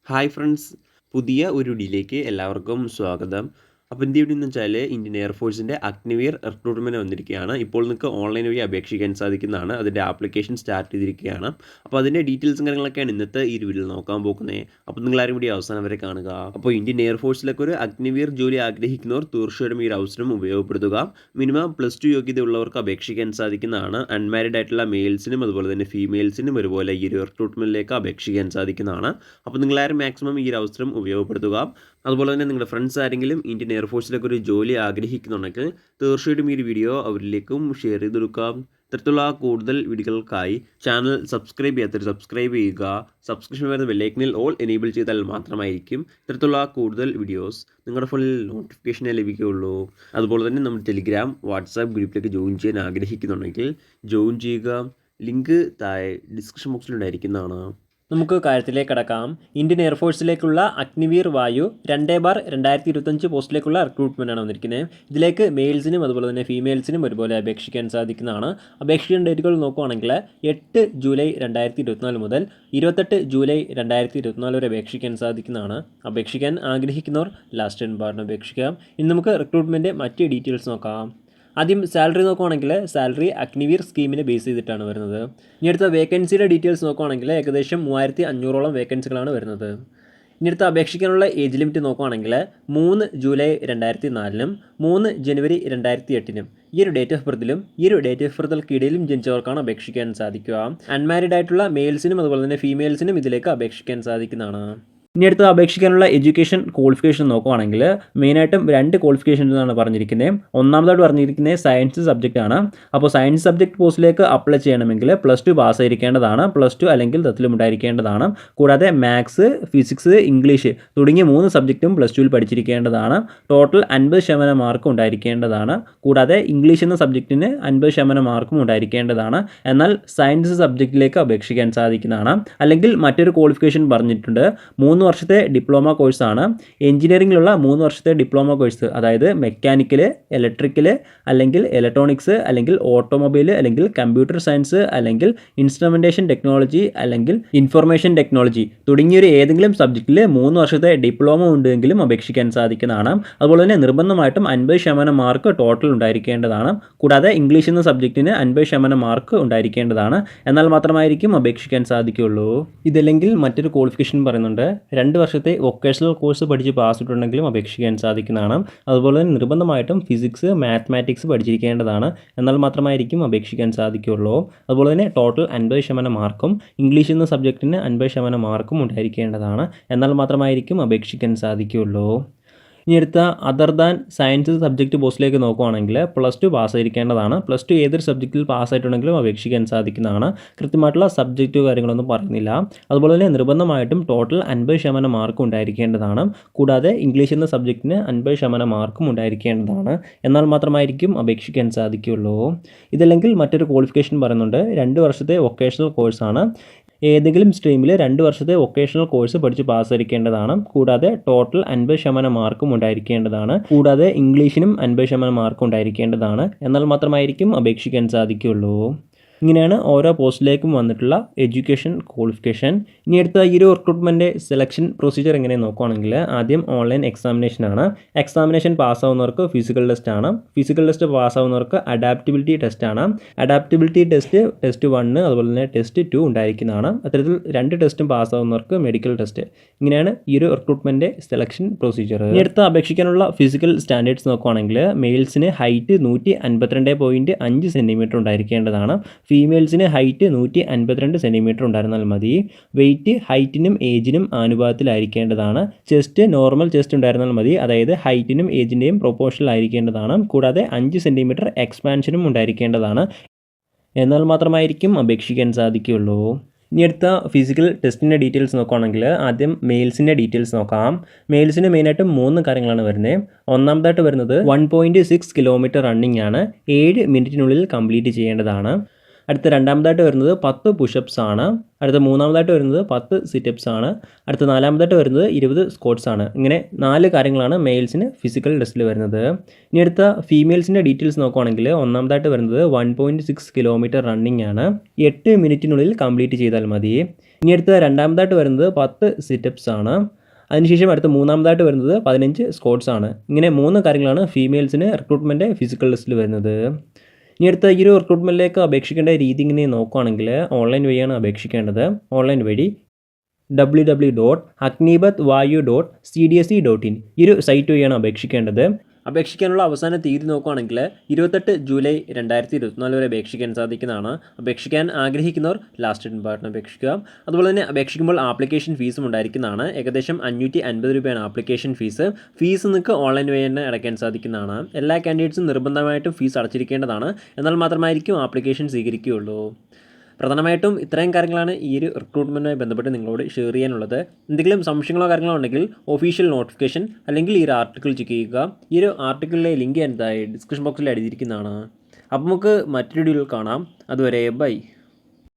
Hi friends, പുതിയ ഒരു വീഡിയോയിലേക്ക് എല്ലാവർക്കും സ്വാഗതം. അപ്പോൾ എന്ത് ചെയ്യുന്നതെന്ന് വെച്ചാൽ ഇന്ത്യൻ എയർഫോഴ്സിൻ്റെ അഗ്നിവീർ റിക്രൂട്ട്മെൻറ്റ് വന്നിരിക്കുകയാണ്. ഇപ്പോൾ നിങ്ങൾക്ക് ഓൺലൈൻ വഴി അപേക്ഷിക്കാൻ സാധിക്കുന്നതാണ്. അതിൻ്റെ ആപ്ലിക്കേഷൻ സ്റ്റാർട്ട് ചെയ്തിരിക്കുകയാണ്. അപ്പോൾ അതിൻ്റെ ഡീറ്റെയിൽസും കാര്യങ്ങളൊക്കെയാണ് ഇന്നത്തെ ഈ ഒരു വീഡിയോയിൽ നോക്കാൻ പോകുന്നത്. അപ്പോൾ നിങ്ങളാരും വീഡിയോ അവസാനം വരെ കാണുക. അപ്പോൾ ഇന്ത്യൻ എയർഫോഴ്സിലേക്ക് ഒരു അഗ്നിവീർ ജോലി ആഗ്രഹിക്കുന്നവർ തീർച്ചയായിട്ടും ഈ ഒരു അവസരം ഉപയോഗപ്പെടുത്തുക. മിനിമം +2 യോഗ്യതയുള്ളവർക്ക് അപേക്ഷിക്കാൻ സാധിക്കുന്നതാണ്. അൺമാരിഡ് ആയിട്ടുള്ള മെയിൽസിനും അതുപോലെ തന്നെ ഫീമെയിൽസിനും ഒരുപോലെ ഈ ഒരു റിക്രൂട്ട്മെൻറ്റിലേക്ക് അപേക്ഷിക്കാൻ സാധിക്കുന്നതാണ്. അപ്പോൾ നിങ്ങളാരും മാക്സിമം ഈ ഒരു അവസരം ഉപയോഗപ്പെടുത്തുക. അതുപോലെ തന്നെ നിങ്ങളുടെ ഫ്രണ്ട്സ് ആരെങ്കിലും ഇന്ത്യൻ എയർഫോഴ്സിലേക്ക് ഒരു ജോലി ആഗ്രഹിക്കുന്നുണ്ടെങ്കിൽ തീർച്ചയായിട്ടും ഈ ഒരു വീഡിയോ അവരിലേക്കും ഷെയർ ചെയ്ത് കൊടുക്കാം. ഇത്തരത്തിലുള്ള കൂടുതൽ വീഡിയോകൾക്കായി ചാനൽ സബ്സ്ക്രൈബ് ചെയ്യാത്തവർ സബ്സ്ക്രൈബ് ചെയ്യുക. സബ്സ്ക്രിപ്ഷൻ വരുന്ന ബെല്ലൈക്കനിൽ ഓൾ എനേബിൾ ചെയ്താൽ മാത്രമായിരിക്കും ഇത്തരത്തിലുള്ള കൂടുതൽ വീഡിയോസ് നിങ്ങളുടെ ഫോണിൽ നോട്ടിഫിക്കേഷനെ ലഭിക്കുകയുള്ളൂ. അതുപോലെ തന്നെ നമ്മുടെ ടെലിഗ്രാം വാട്സാപ്പ് ഗ്രൂപ്പിലേക്ക് ജോയിൻ ചെയ്യാൻ ആഗ്രഹിക്കുന്നുണ്ടെങ്കിൽ ജോയിൻ ചെയ്യുക. ലിങ്ക് താഴെ ഡിസ്ക്രിപ്ഷൻ ബോക്സിലുണ്ടായിരിക്കുന്നതാണ്. നമുക്ക് കാര്യത്തിലേക്ക് കടക്കാം. ഇന്ത്യൻ എയർഫോഴ്സിലേക്കുള്ള അഗ്നിവീർ വായു 2/2025 പോസ്റ്റിലേക്കുള്ള റിക്രൂട്ട്മെൻറ്റാണ് വന്നിരിക്കുന്നത്. ഇതിലേക്ക് മെയിൽസിനും അതുപോലെ തന്നെ ഫീമെയിൽസിനും ഒരുപോലെ അപേക്ഷിക്കാൻ സാധിക്കുന്നതാണ്. അപേക്ഷിക്കേണ്ട ഡേറ്റുകൾ നോക്കുകയാണെങ്കിൽ 8 ജൂലൈ 2024 മുതൽ 28 ജൂലൈ 2024 വരെ അപേക്ഷിക്കാൻ സാധിക്കുന്നതാണ്. അപേക്ഷിക്കാൻ ആഗ്രഹിക്കുന്നവർ ലാസ്റ്റ് ബാറിന് അപേക്ഷിക്കാം. ഇനി നമുക്ക് റിക്രൂട്ട്മെൻറ്റ് മറ്റ് ഡീറ്റെയിൽസ് നോക്കാം. ആദ്യം സാലറി നോക്കുകയാണെങ്കിൽ സാലറി അഗ്നിവീർ സ്കീമിനെ ബേസ് ചെയ്തിട്ടാണ് വരുന്നത്. ഇനി അടുത്ത വേക്കൻസിയുടെ ഡീറ്റെയിൽസ് നോക്കുകയാണെങ്കിൽ ഏകദേശം 3500ഓളം വേക്കൻസികളാണ് വരുന്നത്. ഇനി അടുത്ത അപേക്ഷിക്കാനുള്ള ഏജ് ലിമിറ്റ് നോക്കുകയാണെങ്കിൽ 3 ജൂലൈ 2004 3 ജനുവരി 2008 ഈ ഒരു ഡേറ്റ് ഓഫ് ബർത്തിലും ഈ ഒരു ഡേറ്റ് ഓഫ് ബർത്തിൽക്കിടയിലും ജനിച്ചവർക്കാണ് അപേക്ഷിക്കാൻ സാധിക്കുക. അൺമാരിഡ് ആയിട്ടുള്ള മെയിൽസിനും അതുപോലെ തന്നെ ഫീമെയിൽസിനും ഇതിലേക്ക് അപേക്ഷിക്കാൻ സാധിക്കുന്നതാണ്. ഇനി അടുത്ത് അപേക്ഷിക്കാനുള്ള എഡ്യൂക്കേഷൻ ക്വാളിഫിക്കേഷൻ നോക്കുകയാണെങ്കിൽ മെയിനായിട്ടും 2 ക്വാളിഫിക്കേഷൻസ് എന്നാണ് പറഞ്ഞിരിക്കുന്നത്. ഒന്നാമതായിട്ട് പറഞ്ഞിരിക്കുന്നത് സയൻസ് സബ്ജക്റ്റ് ആണ്. അപ്പോൾ സയൻസ് സബ്ജക്റ്റ് പോസ്റ്റിലേക്ക് അപ്ലൈ ചെയ്യണമെങ്കിൽ +2 പാസ്സായിരിക്കേണ്ടതാണ്. +2 അല്ലെങ്കിൽ തത്തിലും ഉണ്ടായിരിക്കേണ്ടതാണ്. കൂടാതെ മാത്സ്, ഫിസിക്സ്, ഇംഗ്ലീഷ് തുടങ്ങിയ 3 സബ്ജക്റ്റും +2ൽ പഠിച്ചിരിക്കേണ്ടതാണ്. Total 50% mark ഉണ്ടായിരിക്കേണ്ടതാണ്. കൂടാതെ ഇംഗ്ലീഷ് എന്ന സബ്ജക്റ്റിന് 50% മാർക്കും ഉണ്ടായിരിക്കേണ്ടതാണ്. എന്നാൽ സയൻസ് സബ്ജക്റ്റിലേക്ക് അപേക്ഷിക്കാൻ സാധിക്കുന്നതാണ്. അല്ലെങ്കിൽ മറ്റൊരു ക്വാളിഫിക്കേഷൻ പറഞ്ഞിട്ടുണ്ട്. 3 വർഷത്തെ ഡിപ്ലോമ കോഴ്സാണ്. എഞ്ചിനീയറിംഗിലുള്ള 3 വർഷത്തെ ഡിപ്ലോമ കോഴ്സ്, അതായത് മെക്കാനിക്കൽ, ഇലക്ട്രിക്കൽ അല്ലെങ്കിൽ ഇലക്ട്രോണിക്സ് അല്ലെങ്കിൽ ഓട്ടോമൊബൈൽ അല്ലെങ്കിൽ കമ്പ്യൂട്ടർ സയൻസ് അല്ലെങ്കിൽ ഇൻസ്ട്രുമെൻറ്റേഷൻ ടെക്നോളജി അല്ലെങ്കിൽ ഇൻഫർമേഷൻ ടെക്നോളജി തുടങ്ങിയൊരു ഏതെങ്കിലും സബ്ജക്റ്റിൽ 3 വർഷത്തെ ഡിപ്ലോമ ഉണ്ടെങ്കിലും അപേക്ഷിക്കാൻ സാധിക്കുന്നതാണ്. അതുപോലെ തന്നെ നിർബന്ധമായിട്ടും 50% മാർക്ക് ടോട്ടൽ ഉണ്ടായിരിക്കേണ്ടതാണ്. കൂടാതെ ഇംഗ്ലീഷ് എന്ന സബ്ജക്റ്റിന് 50% മാർക്ക് ഉണ്ടായിരിക്കേണ്ടതാണ്. എന്നാൽ മാത്രമായിരിക്കും അപേക്ഷിക്കാൻ സാധിക്കുകയുള്ളൂ. ഇതല്ലെങ്കിൽ മറ്റൊരു ക്വാളിഫിക്കേഷൻ പറയുന്നുണ്ട്. 2 വർഷത്തെ വൊക്കേഷണൽ കോഴ്സ് പഠിച്ച് പാസ്സായിട്ടുണ്ടെങ്കിലും അപേക്ഷിക്കാൻ സാധിക്കുന്നതാണ്. അതുപോലെ തന്നെ നിർബന്ധമായിട്ടും ഫിസിക്സ്, മാത്തമാറ്റിക്സ് പഠിച്ചിരിക്കേണ്ടതാണ്. എന്നാൽ മാത്രമായിരിക്കും അപേക്ഷിക്കാൻ സാധിക്കുകയുള്ളൂ. അതുപോലെ തന്നെ ടോട്ടൽ 50% മാർക്കും ഇംഗ്ലീഷ് എന്ന സബ്ജക്റ്റിന് 50% മാർക്കും ഉണ്ടായിരിക്കേണ്ടതാണ്. എന്നാൽ മാത്രമായിരിക്കും അപേക്ഷിക്കാൻ സാധിക്കുകയുള്ളൂ. ഇനി അടുത്ത അതർ ദാൻ സയൻസ് സബ്ജക്റ്റ് പോസ്റ്റിലേക്ക് നോക്കുകയാണെങ്കിൽ +2 പാസ്സായിരിക്കേണ്ടതാണ്. +2 ഏതൊരു സബ്ജക്റ്റിൽ പാസ്സായിട്ടുണ്ടെങ്കിലും അപേക്ഷിക്കാൻ സാധിക്കുന്നതാണ്. കൃത്യമായിട്ടുള്ള സബ്ജക്റ്റ് കാര്യങ്ങളൊന്നും പറയുന്നില്ല. അതുപോലെ തന്നെ നിർബന്ധമായിട്ടും ടോട്ടൽ 50% മാർക്കും ഉണ്ടായിരിക്കേണ്ടതാണ്. കൂടാതെ ഇംഗ്ലീഷ് എന്ന സബ്ജക്റ്റിന് 50% മാർക്കും ഉണ്ടായിരിക്കേണ്ടതാണ്. എന്നാൽ മാത്രമായിരിക്കും അപേക്ഷിക്കാൻ സാധിക്കുകയുള്ളൂ. ഇതല്ലെങ്കിൽ മറ്റൊരു ക്വാളിഫിക്കേഷൻ പറയുന്നുണ്ട്. 2 വർഷത്തെ വൊക്കേഷണൽ കോഴ്സാണ്. ഏതെങ്കിലും സ്ട്രീമിൽ 2 വർഷത്തെ വൊക്കേഷണൽ കോഴ്സ് പഠിച്ച് പാസ്സായിരിക്കേണ്ടതാണ്. കൂടാതെ ടോട്ടൽ 50% മാർക്കും ഉണ്ടായിരിക്കേണ്ടതാണ്. കൂടാതെ ഇംഗ്ലീഷിനും 50% മാർക്ക് ഉണ്ടായിരിക്കേണ്ടതാണ്. എന്നാൽ മാത്രമായിരിക്കും അപേക്ഷിക്കാൻ സാധിക്കുകയുള്ളൂ. ഇങ്ങനെയാണ് ഓരോ പോസ്റ്റിലേക്കും വന്നിട്ടുള്ള എഡ്യൂക്കേഷൻ ക്വാളിഫിക്കേഷൻ. ഇനി അടുത്ത ഈ ഒരു റിക്രൂട്ട്മെൻറ്റ് സെലക്ഷൻ പ്രൊസീജിയർ എങ്ങനെ നോക്കുകയാണെങ്കിൽ ആദ്യം ഓൺലൈൻ എക്സാമിനേഷനാണ്. എക്സാമിനേഷൻ പാസ്സാവുന്നവർക്ക് ഫിസിക്കൽ ടെസ്റ്റാണ്. ഫിസിക്കൽ ടെസ്റ്റ് പാസ്സാവുന്നവർക്ക് അഡാപ്റ്റബിലിറ്റി ടെസ്റ്റാണ്. അഡാപ്റ്റബിലിറ്റി ടെസ്റ്റ് 1 അതുപോലെ തന്നെ ടെസ്റ്റ് 2 ഉണ്ടായിരിക്കുന്നതാണ്. അത്തരത്തിൽ 2 ടെസ്റ്റും പാസ്സാവുന്നവർക്ക് മെഡിക്കൽ ടെസ്റ്റ്. ഇങ്ങനെയാണ് ഈ ഒരു റിക്രൂട്ട്മെൻറ്റ് സെലക്ഷൻ പ്രൊസീജിയർ. ഇനി അടുത്ത് അപേക്ഷിക്കാനുള്ള ഫിസിക്കൽ സ്റ്റാൻഡേർഡ്സ് നോക്കുകയാണെങ്കിൽ മെയിൽസിന് ഹൈറ്റ് 152.5 സെൻറ്റിമീറ്റർ ഉണ്ടായിരിക്കേണ്ടതാണ്. ഫീമെയിൽസിന് ഹൈറ്റ് 152 സെൻറ്റിമീറ്റർ ഉണ്ടായിരുന്നാൽ മതി. വെയിറ്റ് ഹൈറ്റിനും ഏജിനും ആനുപാതത്തിലായിരിക്കേണ്ടതാണ്. ചെസ്റ്റ് നോർമൽ ചെസ്റ്റ് ഉണ്ടായിരുന്നാൽ മതി. അതായത് ഹൈറ്റിനും ഏജിൻ്റെയും പ്രൊപ്പോർഷണൽ ആയിരിക്കേണ്ടതാണ്. കൂടാതെ 5 സെൻറ്റിമീറ്റർ എക്സ്പാൻഷനും ഉണ്ടായിരിക്കേണ്ടതാണ്. എന്നാൽ മാത്രമായിരിക്കും അപേക്ഷിക്കാൻ സാധിക്കുകയുള്ളൂ. ഇനി അടുത്ത ഫിസിക്കൽ ടെസ്റ്റിൻ്റെ ഡീറ്റെയിൽസ് നോക്കുകയാണെങ്കിൽ ആദ്യം മെയിൽസിൻ്റെ ഡീറ്റെയിൽസ് നോക്കാം. മെയിൽസിന് മെയിനായിട്ട് 3 കാര്യങ്ങളാണ് വരുന്നത്. ഒന്നാമതായിട്ട് വരുന്നത് 1.6 കിലോമീറ്റർ റണ്ണിംഗ് ആണ്. 7 മിനിറ്റിനുള്ളിൽ കംപ്ലീറ്റ് ചെയ്യേണ്ടതാണ്. അടുത്ത രണ്ടാമതായിട്ട് വരുന്നത് 10 പുഷപ്സ് ആണ്. അടുത്ത മൂന്നാമതായിട്ട് വരുന്നത് 10 സിറ്റപ്സ് ആണ്. അടുത്ത നാലാമതായിട്ട് വരുന്നത് 20 സ്ക്വാട്ട്സ് ആണ്. ഇങ്ങനെ 4 കാര്യങ്ങളാണ് മെയിൽസിന് ഫിസിക്കൽ ടെസ്റ്റിൽ വരുന്നത്. ഇനി അടുത്ത ഫീമെയിൽസിൻ്റെ ഡീറ്റെയിൽസ് നോക്കുകയാണെങ്കിൽ ഒന്നാമതായിട്ട് വരുന്നത് 1.6 കിലോമീറ്റർ റണ്ണിങ് ആണ്. 8 മിനിറ്റിനുള്ളിൽ കംപ്ലീറ്റ് ചെയ്താൽ മതി. ഇനി അടുത്ത രണ്ടാമതായിട്ട് വരുന്നത് 10 സിറ്റപ്സ് ആണ്. അതിനുശേഷം അടുത്ത മൂന്നാമതായിട്ട് വരുന്നത് 15 സ്ക്വാട്ട്സ് ആണ്. ഇങ്ങനെ 3 കാര്യങ്ങളാണ് ഫീമെയിൽസിന് റിക്രൂട്ട്മെൻറ്റ് ഫിസിക്കൽ ടെസ്റ്റിൽ വരുന്നത്. ഇനി അടുത്ത ഈ ഒരു റിക്രൂട്ട്മെൻറ്റിലേക്ക് അപേക്ഷിക്കേണ്ട രീതി ഇങ്ങനെ നോക്കുകയാണെങ്കിൽ ഓൺലൈൻ വഴിയാണ് അപേക്ഷിക്കേണ്ടത്. ഓൺലൈൻ വഴി www.agnibathvayu.cdsc.in ഈ ഒരു സൈറ്റ് വഴിയാണ് അപേക്ഷിക്കേണ്ടത്. അപേക്ഷിക്കാനുള്ള അവസാന തീയതി നോക്കുകയാണെങ്കിൽ 28 ജൂലൈ 2024 വരെ അപേക്ഷിക്കാൻ സാധിക്കുന്നതാണ്. അപേക്ഷിക്കാൻ ആഗ്രഹിക്കുന്നവർ ലാസ്റ്റ് ഡേറ്റിന് അപേക്ഷിക്കുക. അതുപോലെ തന്നെ അപേക്ഷിക്കുമ്പോൾ ആപ്ലിക്കേഷൻ ഫീസും ഉണ്ടായിരിക്കുന്നതാണ്. ഏകദേശം 550 രൂപയാണ് ആപ്ലിക്കേഷൻ ഫീസ്. ഫീസ് നിങ്ങൾക്ക് ഓൺലൈൻ വഴി തന്നെ അടയ്ക്കാൻ സാധിക്കുന്നതാണ്. എല്ലാ കാൻഡിഡേറ്റ്സും നിർബന്ധമായിട്ടും ഫീസ് അടച്ചിരിക്കേണ്ടതാണ്. എന്നാൽ മാത്രമായിരിക്കും ആപ്ലിക്കേഷൻ സ്വീകരിക്കുകയുള്ളൂ. പ്രധാനമായിട്ടും ഇത്രയും കാര്യങ്ങളാണ് ഈ ഒരു റിക്രൂട്ട്മെൻറ്റുമായി ബന്ധപ്പെട്ട് നിങ്ങളോട് ഷെയർ ചെയ്യാനുള്ളത്. എന്തെങ്കിലും സംശയങ്ങളോ കാര്യങ്ങളോ ഉണ്ടെങ്കിൽ ഒഫീഷ്യൽ നോട്ടിഫിക്കേഷൻ അല്ലെങ്കിൽ ഈ ഒരു ആർട്ടിക്കിൾ ചെക്ക് ചെയ്യുക. ഈ ഒരു ആർട്ടിക്കിളിലെ ലിങ്ക് എന്തായി ഡിസ്ക്രിപ്ഷൻ ബോക്സിൽ എഴുതിയിരിക്കുന്നതാണ്. അപ്പോൾ നമുക്ക് മറ്റൊരു വീഡിയോയിൽ കാണാം. അതുവരെ ബൈ.